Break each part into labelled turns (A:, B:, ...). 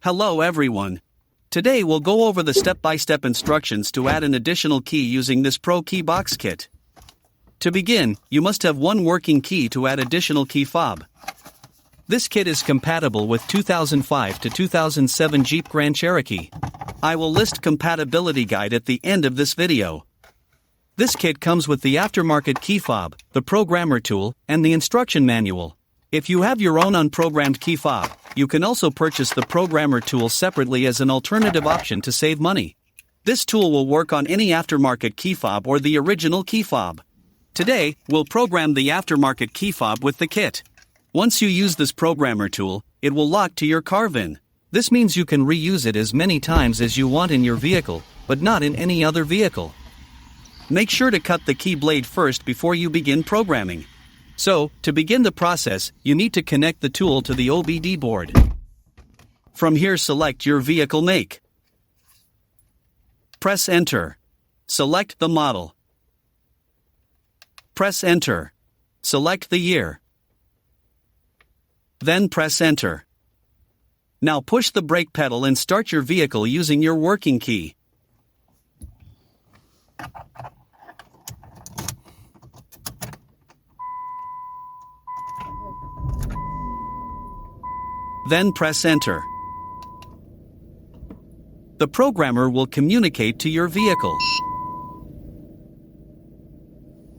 A: Hello everyone. Today we'll go over the step-by-step instructions to add an additional key using this ProKeyBox kit. To begin, you must have one working key to add additional key fob. This kit is compatible with 2005 to 2007 Jeep Grand Cherokee. I will list compatibility guide at the end of this video. This kit comes with the aftermarket key fob, the programmer tool, and the instruction manual. If you have your own unprogrammed key fob, you can also purchase the programmer tool separately as an alternative option to save money. This tool will work on any aftermarket key fob or the original key fob. Today, we'll program the aftermarket key fob with the kit. Once you use this programmer tool, it will lock to your car VIN. This means you can reuse it as many times as you want in your vehicle, but not in any other vehicle. Make sure to cut the key blade first before you begin programming. So, to begin the process, you need to connect the tool to the OBD board. From here, select your vehicle make. Press Enter. Select the model. Press Enter. Select the year. Then press Enter. Now push the brake pedal and start your vehicle using your working key. Then press Enter. The programmer will communicate to your vehicle.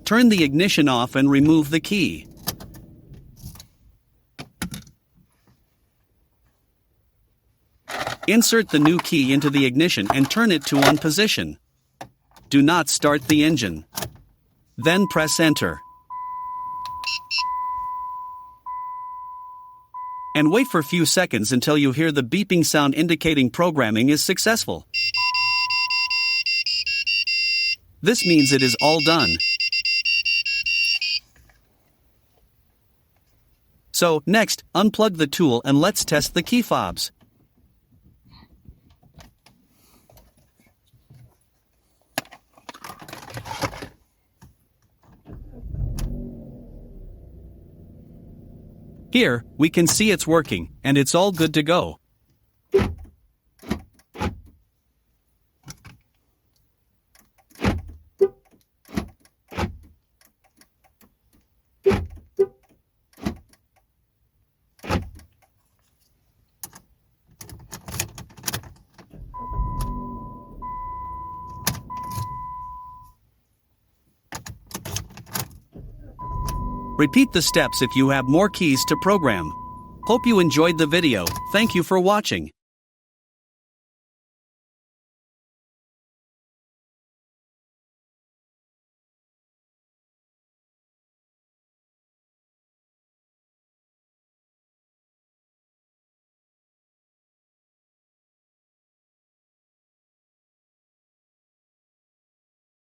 A: Turn the ignition off and remove the key. Insert the new key into the ignition and turn it to on position. Do not start the engine. Then press Enter. And wait for a few seconds until you hear the beeping sound indicating programming is successful. This means it is all done. So, next, unplug the tool and let's test the key fobs. Here, we can see it's working, and it's all good to go. Repeat the steps if you have more keys to program. Hope you enjoyed the video. Thank you for watching.